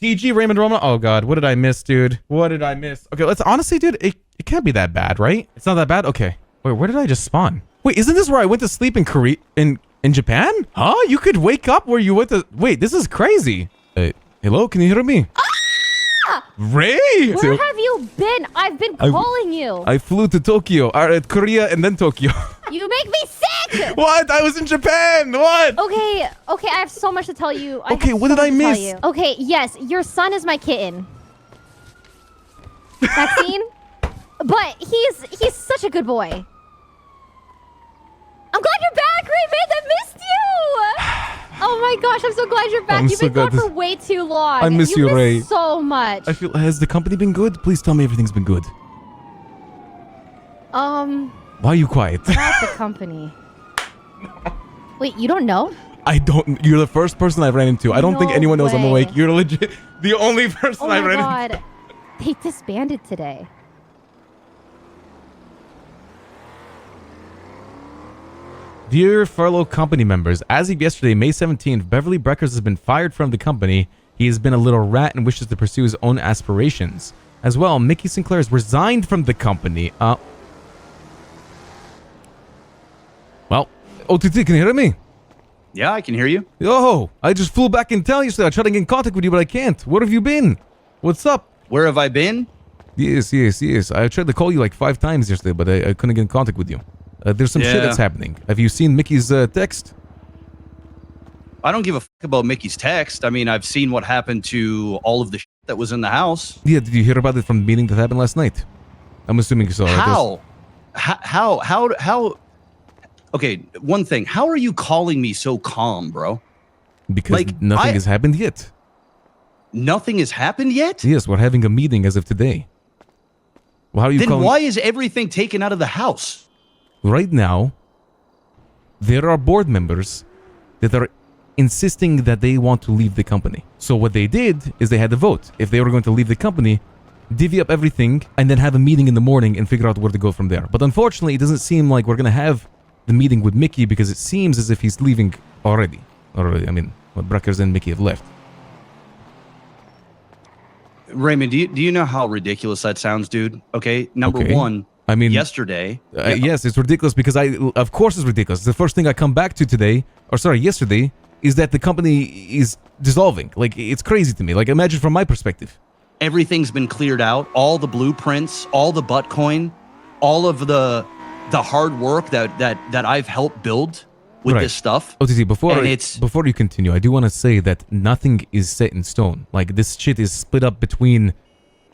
TG Raymond Roma. Oh god, what did I miss, dude? What did I miss? Okay, let's honestly, dude, it can't be that bad, right? It's not that bad? Okay. Wait, where did I just spawn? Wait, isn't this where I went to sleep in Korea in Japan? Huh? You could wake up where you went to. Wait, this is crazy. Hello, can you hear me? Ray! Where have you been? I've been calling you. I flew to Tokyo, Korea, and then Tokyo. You make me sick! What? I was in Japan. What? Okay, I have so much to tell you. Okay, what did I miss? Okay, yes, your son is my kitten. Maxine? But he's such a good boy. I'm glad you're back, Raymond! I missed you! Oh my gosh, I'm so glad you're back. You've been gone for way too long. I miss you, Ray. So much. I feel. Has the company been good? Please tell me everything's been good. Why are you quiet? Not the company. Wait, you don't know? I don't. You're the first person I ran into. I don't think anyone knows I'm awake. You're legit the only person I ran into. Oh my god. They disbanded today. Dear fellow company members, as of yesterday, May 17th, Beverly Breckers has been fired from the company. He has been a little rat and wishes to pursue his own aspirations. As well, Mickey Sinclair has resigned from the company. Well, OTT, can you hear me? Yeah, I can hear you. Yo, I just flew back in town yesterday. I tried to get in contact with you, but I can't. Where have you been? What's up? Where have I been? Yes. I tried to call you like 5 times yesterday, but I couldn't get in contact with you. There's some shit that's happening. Have you seen Mickey's text? I don't give a fuck about Mickey's text. I mean, I've seen what happened to all of the shit that was in the house. Yeah, did you hear about it from the meeting that happened last night? I'm assuming so. How? Okay, one thing. How are you calling me so calm, bro? Because nothing has happened yet. Nothing has happened yet? Yes, we're having a meeting as of today. Well, how are you calling? Then why is everything taken out of the house? Right now, there are board members that are insisting that they want to leave the company. So what they did is they had a vote. If they were going to leave the company, divvy up everything, and then have a meeting in the morning and figure out where to go from there. But unfortunately, it doesn't seem like we're going to have the meeting with Mickey because it seems as if he's leaving already. I mean, Breckers and Mickey have left. Raymond, do you know how ridiculous that sounds, dude? Okay, number one. I mean, yesterday. Yes, it's ridiculous because of course it's ridiculous. The first thing I come back to today, yesterday, is that the company is dissolving. Like, it's crazy to me. Like, imagine from my perspective. Everything's been cleared out. All the blueprints, all the butt coin, all of the hard work that I've helped build with this stuff. OTT, before you continue, I do want to say that nothing is set in stone. Like, this shit is split up between...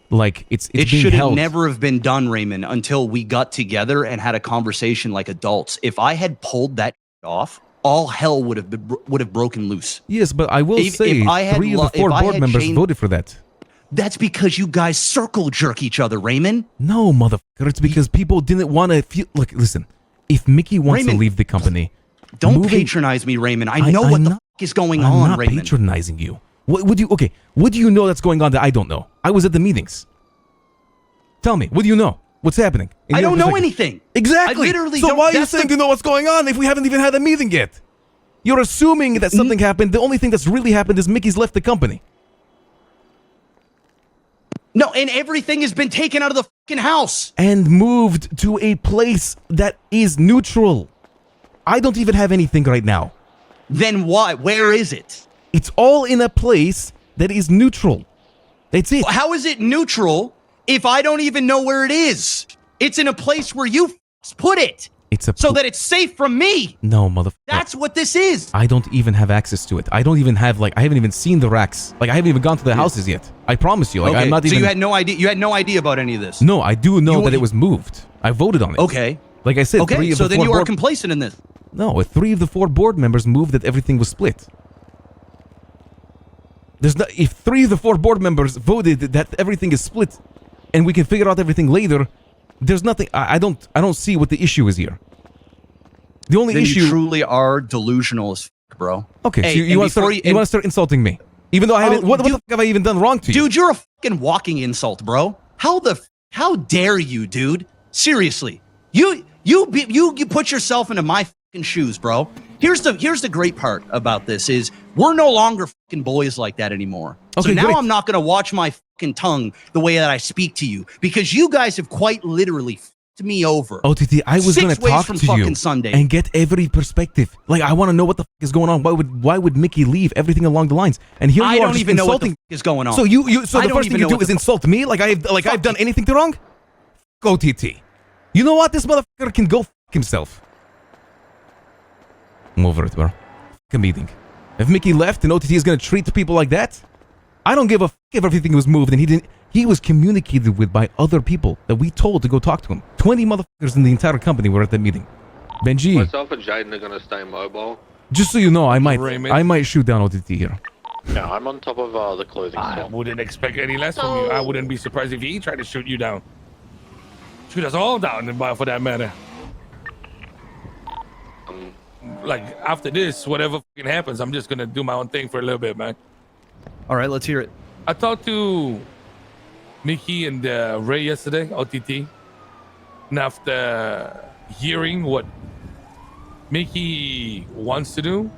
Like, it should have never have been done, Raymond, until we got together and had a conversation like adults. If I had pulled that off, all hell would have broken loose. Yes, but I will say 3 of the 4 board members voted for that. That's because you guys circle jerk each other, Raymond. No, motherfucker. It's because people didn't want to feel... Look, listen. If Mickey wants to leave the company... Don't patronize me, Raymond. I know what the fuck is going on, Raymond. I'm not patronizing you. What do you know that's going on that I don't know? I was at the meetings. Tell me, what do you know? What's happening? I don't know anything. Exactly. I literally so why are you saying you know what's going on if we haven't even had a meeting yet? You're assuming that something happened. The only thing that's really happened is Mickey's left the company. No, and everything has been taken out of the fucking house. And moved to a place that is neutral. I don't even have anything right now. Then why? Where is it? It's all in a place that is neutral. That's it. How is it neutral if I don't even know where it is? It's in a place where you put it. So that it's safe from me. No, motherfucker. That's what this is. I don't even have access to it. I don't even have, I haven't even seen the racks. Like, I haven't even gone to the houses yet. I promise you. Like, I'm not even... So you had no idea? You had no idea about any of this? No, I do know that it was moved. I voted on it. Okay. Like I said, 3 of the 4 so then you are complacent in this. No, 3 of the 4 board members moved that everything was split. If 3 of the 4 board members voted that everything is split, and we can figure out everything later, there's nothing. I don't see what the issue is here. The only issue. You truly are delusional as fuck, bro. Okay, so you want to start insulting me, even though I haven't. What the fuck have I even done wrong to you? Dude, you're a fucking walking insult, bro. How dare you, dude? Seriously, you put yourself into my fucking shoes, bro. Here's the great part about this is we're no longer fucking boys like that anymore. Okay, so now great. I'm not going to watch my fucking tongue the way that I speak to you because you guys have quite literally fucked me over. OTT, I was going to talk to you Sunday. and get every perspective. Like, I want to know what the fuck is going on. Why would Mickey leave? Everything along the lines. And here I you are don't just even know what the insulting. fuck is going on. So so I the don't first even thing you know do what is the insult me like I've done anything wrong? OTT. You know what? This motherfucker can go fuck himself. I'm over it, bro. Fuck a meeting. If Mickey left and OTT is gonna treat people like that, I don't give a fuck if everything was moved and he didn't. He was communicated with by other people that we told to go talk to him. 20 motherfuckers in the entire company were at that meeting. Benji, Myself and Jaden are gonna stay mobile. just so you know, I Raymond. might shoot down OTT here. Yeah, I'm on top of the clothing I store. wouldn't expect any less from you. I wouldn't be surprised if he tried to shoot you down. Shoot us all down, for that matter. Like, after this, whatever fucking happens, I'm just gonna do my own thing for a little bit, man. All right, let's hear it. I talked to Mickey and Ray yesterday, OTT. And after hearing what Mickey wants to do,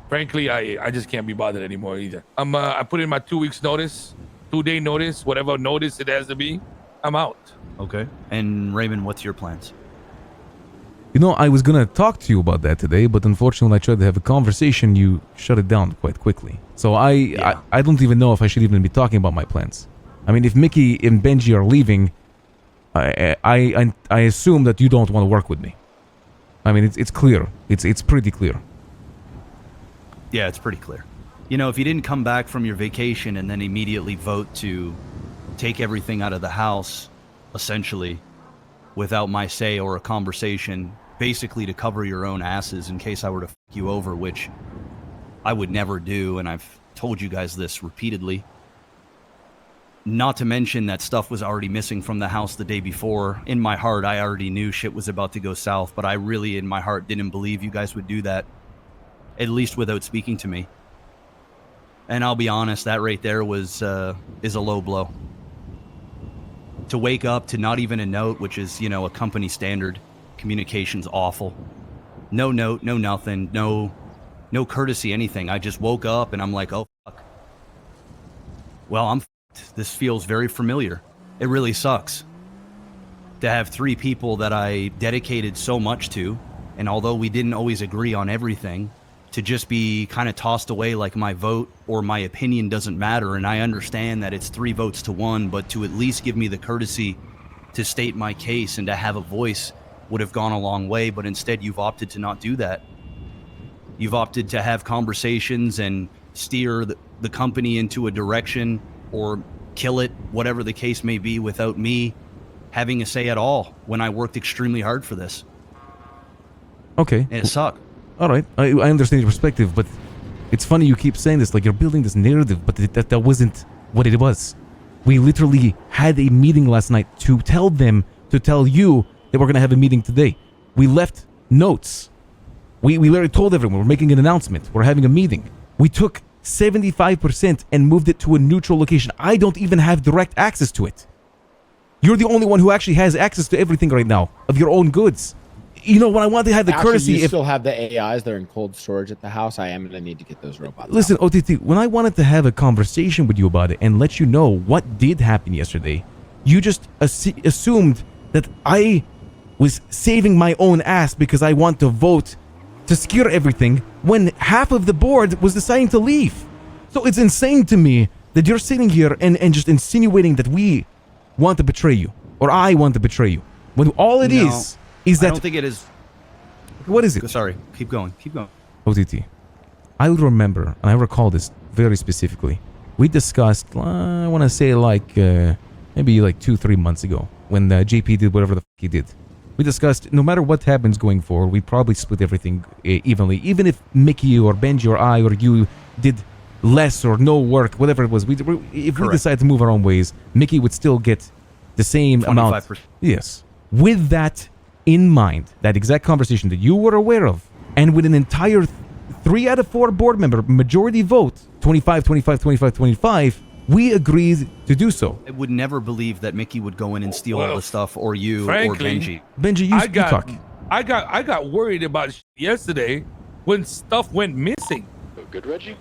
frankly, I just can't be bothered anymore either. I put in my 2 weeks notice, 2-day notice, whatever notice it has to be. I'm out. Okay. And Raymond, what's your plans? You know, I was gonna talk to you about that today, but unfortunately, when I tried to have a conversation, you shut it down quite quickly. So I don't even know if I should even be talking about my plans. I mean, if Mickey and Benji are leaving, I assume that you don't want to work with me. I mean, it's clear. It's pretty clear. Yeah, it's pretty clear. You know, if you didn't come back from your vacation and then immediately vote to take everything out of the house, essentially, without my say or a conversation, basically to cover your own asses in case I were to fuck you over, which I would never do, and I've told you guys this repeatedly. Not to mention that stuff was already missing from the house the day before. In my heart, I already knew shit was about to go south, but I really, in my heart, didn't believe you guys would do that, at least without speaking to me. And I'll be honest, that right there is a low blow. To wake up to not even a note, which is, you know, a company standard. Communication's awful. No note, no nothing, no courtesy, anything. I just woke up and I'm like, oh, fuck. Well, I'm fucked. This feels very familiar. It really sucks. To have 3 people that I dedicated so much to, and although we didn't always agree on everything, to just be kind of tossed away like my vote or my opinion doesn't matter. And I understand that it's 3 votes to 1, but to at least give me the courtesy to state my case and to have a voice would have gone a long way. But instead, you've opted to not do that. You've opted to have conversations and steer the company into a direction or kill it, whatever the case may be, without me having a say at all when I worked extremely hard for this. Okay. And it sucked. All right, I understand your perspective, but it's funny you keep saying this, like you're building this narrative, but that wasn't what it was. We literally had a meeting last night to tell you that we're going to have a meeting today. We left notes. We literally told everyone we're making an announcement. We're having a meeting. We took 75% and moved it to a neutral location. I don't even have direct access to it. You're the only one who actually has access to everything right now of your own goods. You know, when I want to have the courtesy... You still have the AIs. They're in cold storage at the house. I am going to need to get those robots Listen, out. OTT, when I wanted to have a conversation with you about it and let you know what did happen yesterday, you just assumed that I was saving my own ass because I want to vote to secure everything when half of the board was deciding to leave. So it's insane to me that you're sitting here and just insinuating that we want to betray you, or I want to betray you, when all it is that... I don't think it is... What is it? Sorry, keep going. OTT, I would remember, and I recall this very specifically. We discussed, I want to say maybe like 2-3 months ago, when JP did whatever the fuck he did. We discussed, no matter what happens going forward, we probably split everything evenly. Even if Mickey or Benji or I or you did less or no work, whatever it was, if we decide to move our own ways, Mickey would still get the same 25%. amount. Yes. With that in mind, that exact conversation that you were aware of, and with an entire 3 out of 4 board member majority vote, 25, 25, 25, 25, we agreed to do so. I would never believe that Mickey would go in and steal all the stuff, or you, frankly, or Benji. Benji, you talk. I got worried about yesterday when stuff went missing. Oh, good, Reggie.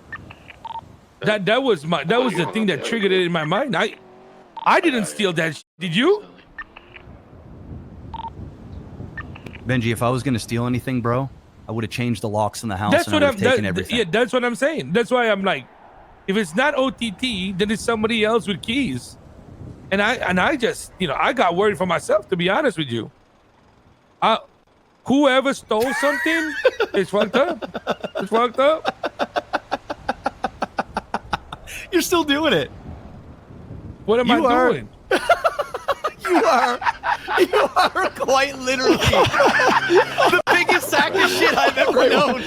That was the thing that triggered it in my mind. I didn't steal that. Did you? Benji, if I was gonna steal anything, bro, I would have changed the locks in the house. That's and what I would have taken everything. Yeah, that's what I'm saying. That's why I'm like, if it's not OTT, then it's somebody else with keys. And I just, I got worried for myself, to be honest with you. Whoever stole something is fucked up. It's fucked up. You're still doing it. What am I doing? You are quite literally the biggest sack of shit I've ever known.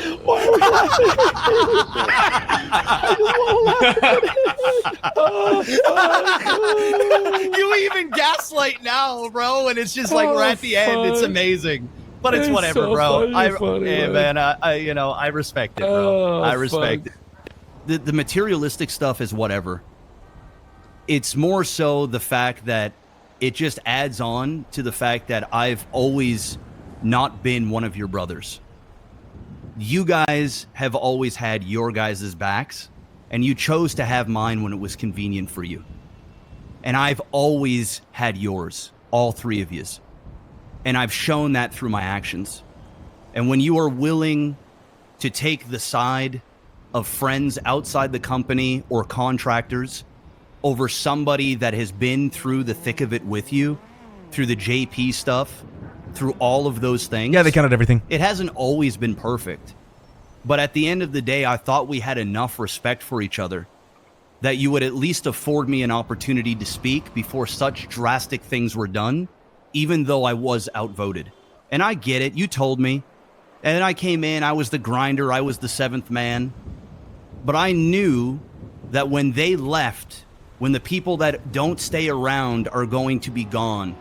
You even gaslight now, bro, and it's just like we're at the end. It's amazing. But it's whatever, so bro. funny, Man, I respect it, bro. I respect it. The materialistic stuff is whatever. It's more so the fact that it just adds on to the fact that I've always not been one of your brothers. You guys have always had your guys' backs, and you chose to have mine when it was convenient for you. And I've always had yours, all three of yous. And I've shown that through my actions. And when you are willing to take the side of friends outside the company or contractors over somebody that has been through the thick of it with you, through the JP stuff, through all of those things. Yeah, they counted everything. It hasn't always been perfect. But at the end of the day, I thought we had enough respect for each other that you would at least afford me an opportunity to speak before such drastic things were done, even though I was outvoted. And I get it. You told me. And then I came in. I was the grinder. I was the seventh man. But I knew that when they left, when the people that don't stay around are going to be gone,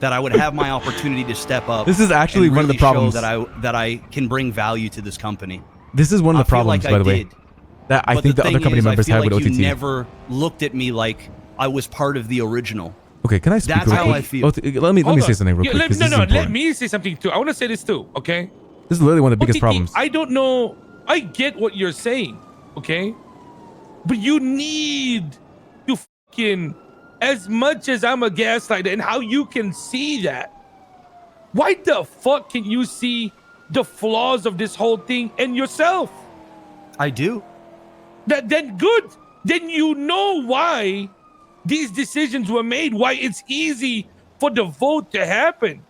that I would have my opportunity to step up. This is actually one of the really show problems that I can bring value to this company. This is one of the problems, like by the way, that I think the other company members had with OTT. You never looked at me like I was part of the original. Okay, can I speak? That's how I feel. Let me say something real quick. Let me say something too. I want to say this too. Okay. This is literally one of the biggest OTT, problems. I don't know. I get what you're saying. Okay, but you need to fucking, as much as I'm a gaslighter and how you can see that, why the fuck can you see the flaws of this whole thing in yourself? I do. Then good. Then you know why these decisions were made, why it's easy for the vote to happen.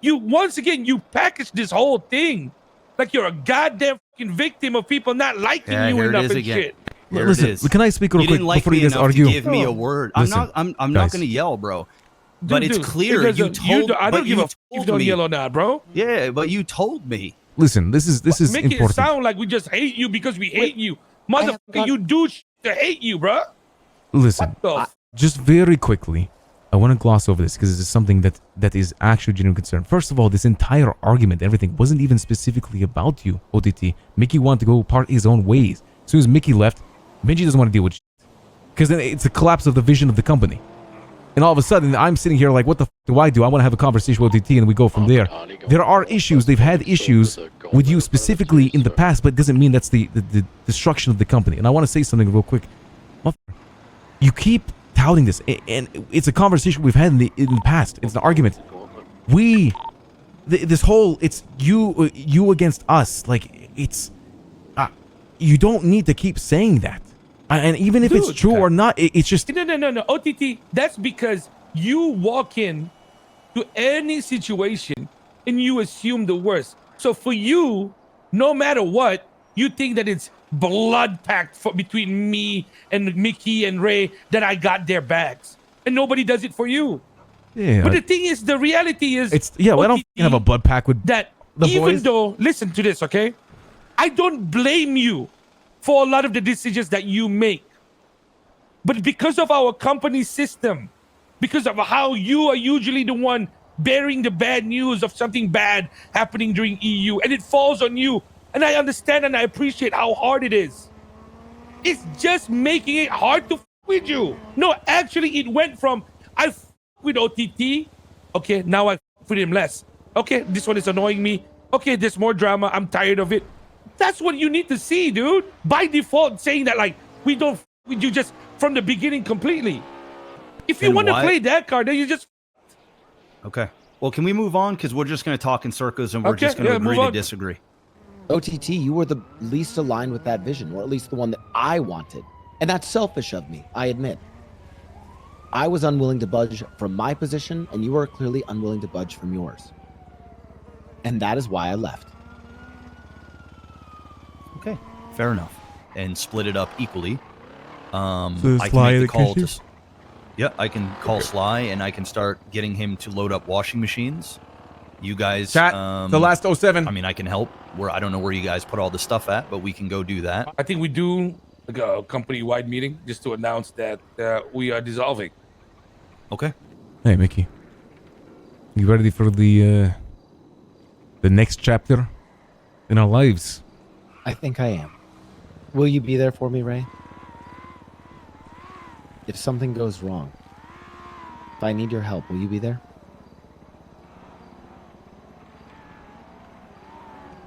Once again, you package this whole thing like you're a goddamn fucking victim of people not liking you enough and shit. Listen, can I speak real quick before you guys argue? Give me a word. Listen, I'm not going to yell, bro. But it's clear you told. I don't give a fuck if you don't yell or not, bro. Yeah, but you told me. Listen, this is Make important. It sound like we just hate you because we hate you, motherfucker. You do to hate you, bro. Listen, just very quickly, I want to gloss over this because this is something that is actually genuine concern. First of all, this entire argument, everything wasn't even specifically about you, OTT. Mickey wanted to go part his own ways. As soon as Mickey left, Benji doesn't want to deal with shit. Because then it's a collapse of the vision of the company. And all of a sudden, I'm sitting here like, what the f do? I want to have a conversation with OTT and we go from there. There are issues. They've had issues with you specifically in the past, but it doesn't mean that's the destruction of the company. And I want to say something real quick. You keep touting this, and it's a conversation we've had in the past. It's an argument. This whole, it's you against us. Like, it's, you don't need to keep saying that. And even if it's true or not, it's just... No. OTT, that's because you walk in to any situation and you assume the worst. So for you, no matter what, you think that it's blood pact between me and Mickey and Ray that I got their backs. And nobody does it for you. Yeah. But the thing is, the reality is... Well, I don't have a blood pact with that the even boys. Though, listen to this, okay? I don't blame you for a lot of the decisions that you make. But because of our company system, because of how you are usually the one bearing the bad news of something bad happening during EU, and it falls on you, and I understand and I appreciate how hard it is. It's just making it hard to f with you. No, actually, it went from, I f with OTT, okay, now I f with him less. Okay, this one is annoying me. Okay, there's more drama, I'm tired of it. That's what you need to see, dude. By default, saying that like we don't with you just from the beginning completely. If you Then want to why- play that card, then you just Okay. Well, can we move on? Because we're just going to talk in circles and we're Okay, just going to yeah, agree move to on. disagree. OTT, you were the least aligned with that vision, or at least the one that I wanted. And that's selfish of me, I admit. I was unwilling to budge from my position, and you were clearly unwilling to budge from yours. And that is why I left. Okay. Fair enough. And split it up equally. So I can Sly make the the call to. cashier? Yeah, I can call Sly and I can start getting him to load up washing machines. You guys, Chat, the last 07. I mean, I can help. I don't know where you guys put all the stuff at, but we can go do that. I think we do like a company-wide meeting just to announce that we are dissolving. Okay. Hey, Mickey. You ready for the next chapter in our lives? I think I am. Will you be there for me, Ray? If something goes wrong, if I need your help, will you be there?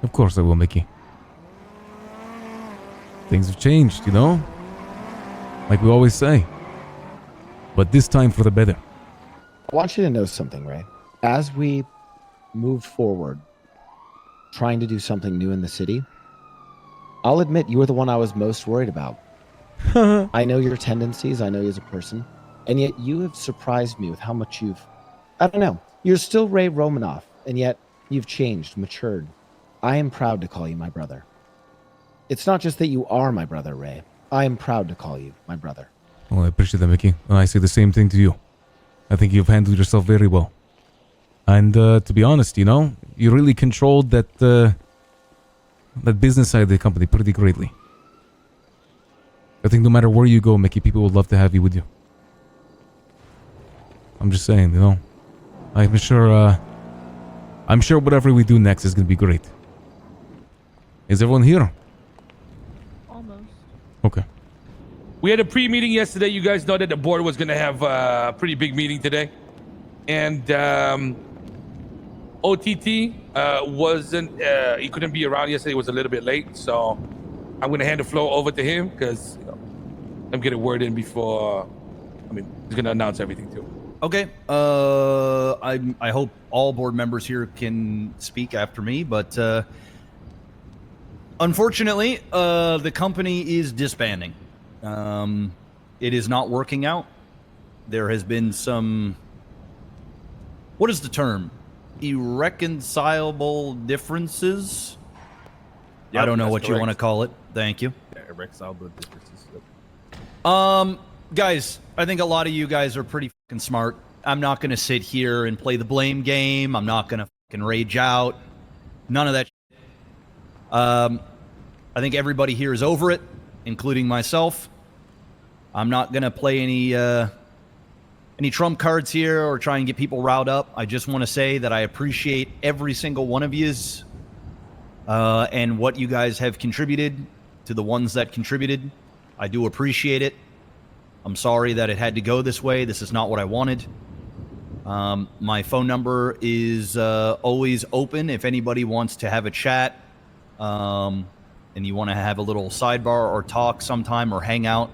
Of course I will, Mickey. Things have changed, you know? Like we always say. But this time for the better. I want you to know something, Ray. As we move forward, trying to do something new in the city, I'll admit you were the one I was most worried about. I know your tendencies, I know you as a person, and yet you have surprised me with how much I don't know, you're still Ray Romanoff, and yet you've changed, matured. I am proud to call you my brother. It's not just that you are my brother, Ray. I am proud to call you my brother. Well, I appreciate that, Mickey. And I say the same thing to you. I think you've handled yourself very well. And to be honest, you know, you really controlled that business side of the company pretty greatly. I think no matter where you go, Mickey, people would love to have you with you. I'm just saying, you know. I'm sure whatever we do next is going to be great. Is everyone here? Almost. Okay. We had a pre-meeting yesterday. You guys know that the board was going to have a pretty big meeting today. And OTT wasn't, he couldn't be around yesterday. He was a little bit late. So I'm going to hand the floor over to him because I'm getting word in before, he's going to announce everything too. Okay. I hope all board members here can speak after me, but unfortunately, the company is disbanding. It is not working out. There has been some, what is the term? Irreconcilable differences? Yep, I don't know that's what you correct. want to call it. Thank you. Yeah, irreconcilable differences. Guys, I think a lot of you guys are pretty fucking smart. I'm not going to sit here and play the blame game. I'm not going to fucking rage out. None of that shit. I think everybody here is over it, including myself. I'm not going to play any trump cards here or try and get people riled up. I just want to say that I appreciate every single one of yous and what you guys have contributed to the ones that contributed. I do appreciate it. I'm sorry that it had to go this way. This is not what I wanted. My phone number is always open if anybody wants to have a chat and you want to have a little sidebar or talk sometime or hang out.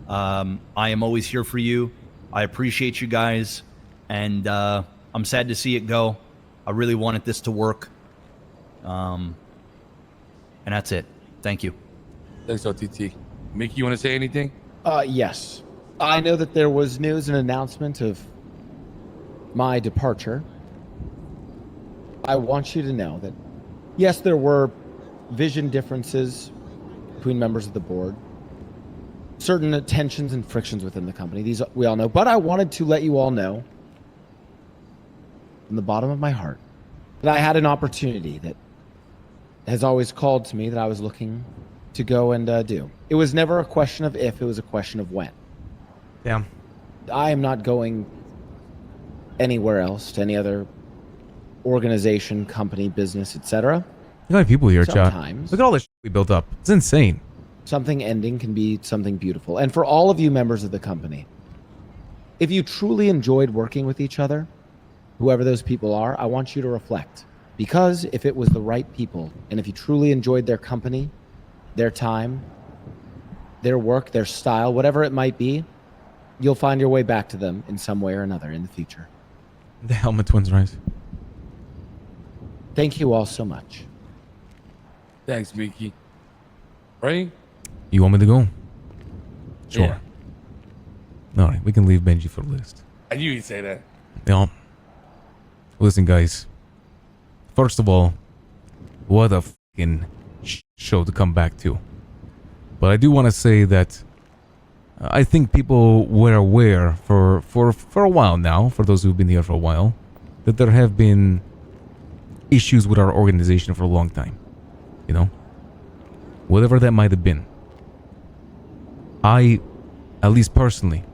I am always here for you. I appreciate you guys, and I'm sad to see it go. I really wanted this to work. And that's it. Thank you. Thanks, OTT. Mickey, you want to say anything? Yes. I know that there was news and announcement of my departure. I want you to know that, yes, there were vision differences between members of the board, certain tensions and frictions within the company. These we all know. But I wanted to let you all know, from the bottom of my heart, that I had an opportunity that has always called to me that I was looking to go and do. It was never a question of if, it was a question of when. Damn. I am not going anywhere else, to any other organization, company, business, etc. Look how many people here, chat. Sometimes. Look at all this shit we built up. It's insane. Something ending can be something beautiful. And for all of you members of the company, if you truly enjoyed working with each other, whoever those people are, I want you to reflect. Because if it was the right people, and if you truly enjoyed their company, their time, their work, their style, whatever it might be, you'll find your way back to them in some way or another in the future. The Helmet Twins, right? Thank you all so much. Thanks, Mickey. Right? You want me to go? Sure. Yeah. All right, we can leave Benji for the list. I knew you'd say that. Yeah. Listen, guys. First of all, what a fucking show to come back to. But I do want to say that I think people were aware for a while now, for those who've been here for a while, that there have been issues with our organization for a long time. You know? Whatever that might have been. I, at least personally,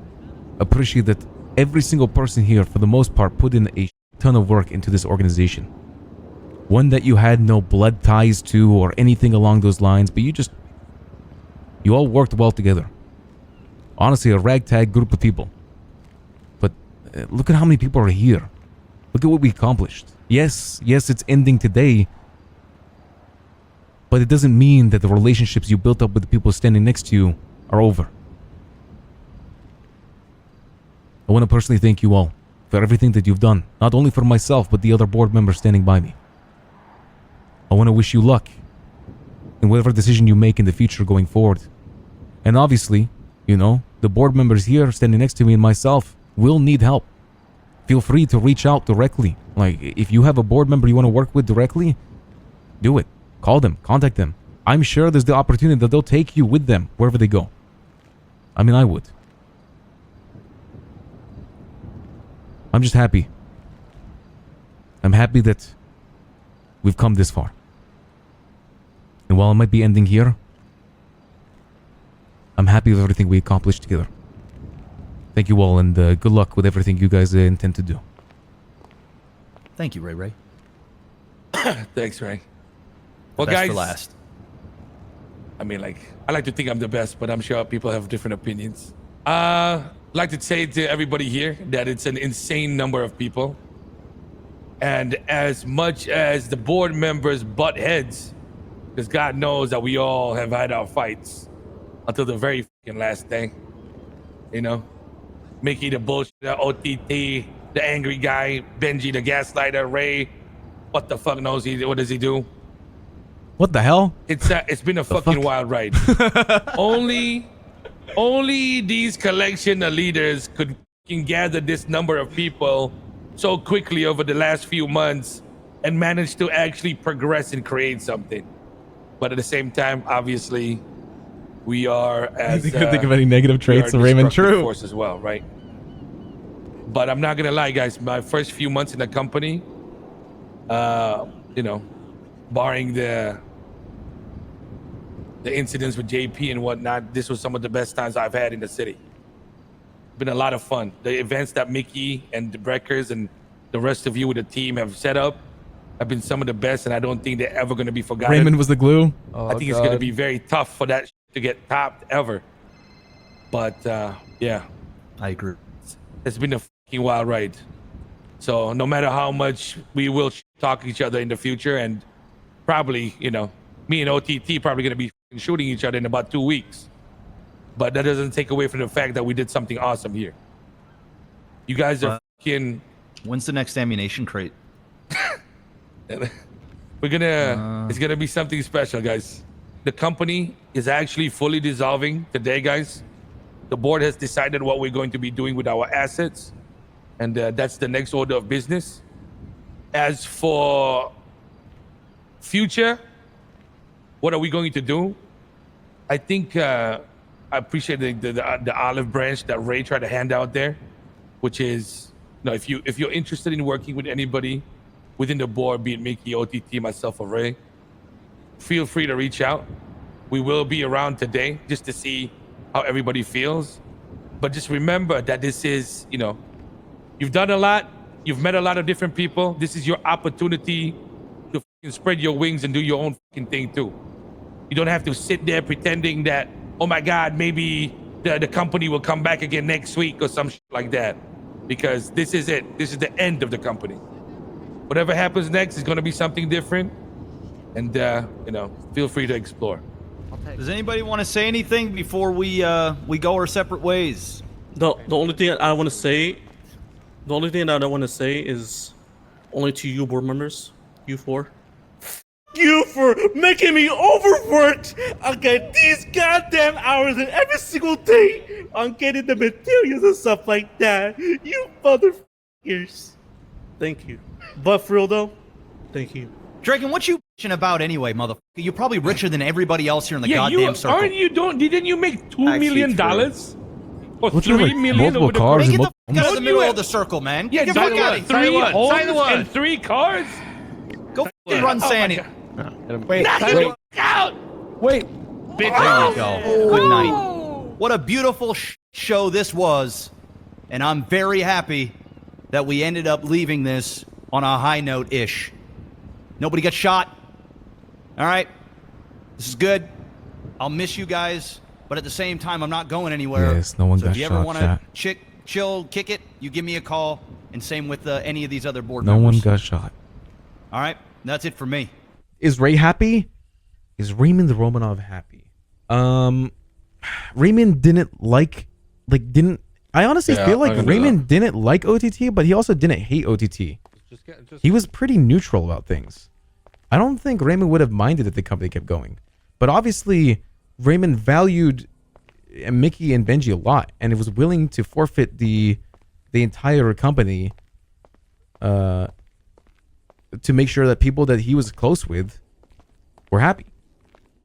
appreciate that every single person here, for the most part, put in a ton of work into this organization. One that you had no blood ties to or anything along those lines, but you all worked well together. Honestly, a ragtag group of people. But look at how many people are here. Look at what we accomplished. Yes, it's ending today, but it doesn't mean that the relationships you built up with the people standing next to you are over. I want to personally thank you all for everything that you've done, not only for myself, but the other board members standing by me. I want to wish you luck in whatever decision you make in the future going forward. And obviously, you know, the board members here standing next to me and myself will need help. Feel free to reach out directly. Like, if you have a board member you want to work with directly, do it. Call them, contact them. I'm sure there's the opportunity that they'll take you with them wherever they go. I mean, I would. I'm just happy. I'm happy that we've come this far. And while it might be ending here, I'm happy with everything we accomplished together. Thank you all, and good luck with everything you guys intend to do. Thank you, Ray. Thanks, Ray. Well, Best guys, for last. I mean, like, I like to think I'm the best, but I'm sure people have different opinions. Like to say to everybody here that it's an insane number of people. And as much as the board members butt heads, because God knows that we all have had our fights until the very fucking last day. You know? Mickey the bullshit, OTT, the angry guy, Benji the gaslighter, Ray, what the fuck knows he? What does he do? What the hell? It's been a fucking wild ride. only these collection of leaders could fucking gather this number of people so quickly over the last few months and manage to actually progress and create something. But at the same time, obviously, we are as I couldn't think of any negative traits of Raymond. True. Force as well, right? But I'm not gonna lie, guys. My first few months in the company, you know, barring the incidents with JP and whatnot, this was some of the best times I've had in the city. Been a lot of fun. The events that Mickey and the Breckers and the rest of you with the team have set up have been some of the best, and I don't think they're ever going to be forgotten. Raymond was the glue. I think it's going to be very tough for that to get topped ever. But yeah, I agree. it's been a fucking wild ride. So no matter how much we will talk each other in the future, and probably, you know, me and OTT probably going to be shooting each other in about 2 weeks. But that doesn't take away from the fact that we did something awesome here. You guys are fucking... When's the next ammunition crate? We're gonna... it's gonna be something special, guys. The company is actually fully dissolving today, guys. The board has decided what we're going to be doing with our assets. And that's the next order of business. As for future, what are we going to do? I think I appreciate the olive branch that Ray tried to hand out there, which is, you know, if you're interested in working with anybody within the board, be it Mickey, OTT, myself, or Ray, feel free to reach out. We will be around today just to see how everybody feels. But just remember that this is, you know, you've done a lot. You've met a lot of different people. This is your opportunity to spread your wings and do your own thing too. You don't have to sit there pretending that, oh my God, maybe the company will come back again next week or some shit like that. Because this is it. This is the end of the company. Whatever happens next is going to be something different. And, feel free to explore. Does anybody want to say anything before we go our separate ways? The only thing I want to say, is only to you board members, you four. You for making me overworked. I get these goddamn hours and every single day on getting the materials and stuff like that. You motherfuckers. Thank you. But for real though, thank you. Draken, what you bitching about anyway, motherfucker? You're probably richer than everybody else here in the goddamn circle. Didn't you make $2 million? Or What, you have, $3 like, million multiple over the cars Hey, and get the fuck out of the Don't middle you- of the circle, man. Yeah, Get the fuck out of here. 3 homes and 3 cars? Go fucking run Oh my Sandy. God. Wait, Knock wait, it out! wait. There you go. Good night. What a beautiful show this was. And I'm very happy that we ended up leaving this on a high note-ish. Nobody got shot. All right. This is good. I'll miss you guys. But at the same time, I'm not going anywhere. Yes, no one so got if you ever shot, want chat. to chill, kick it, you give me a call. And same with any of these other board No members. one got shot. All right. That's it for me. Is Ray happy? Is Raymond Romanov happy? Raymond I honestly feel like Raymond didn't like OTT, but he also didn't hate OTT. He was pretty neutral about things. I don't think Raymond would have minded if the company kept going. But obviously, Raymond valued Mickey and Benji a lot, and was willing to forfeit the entire company to make sure that people that he was close with were happy.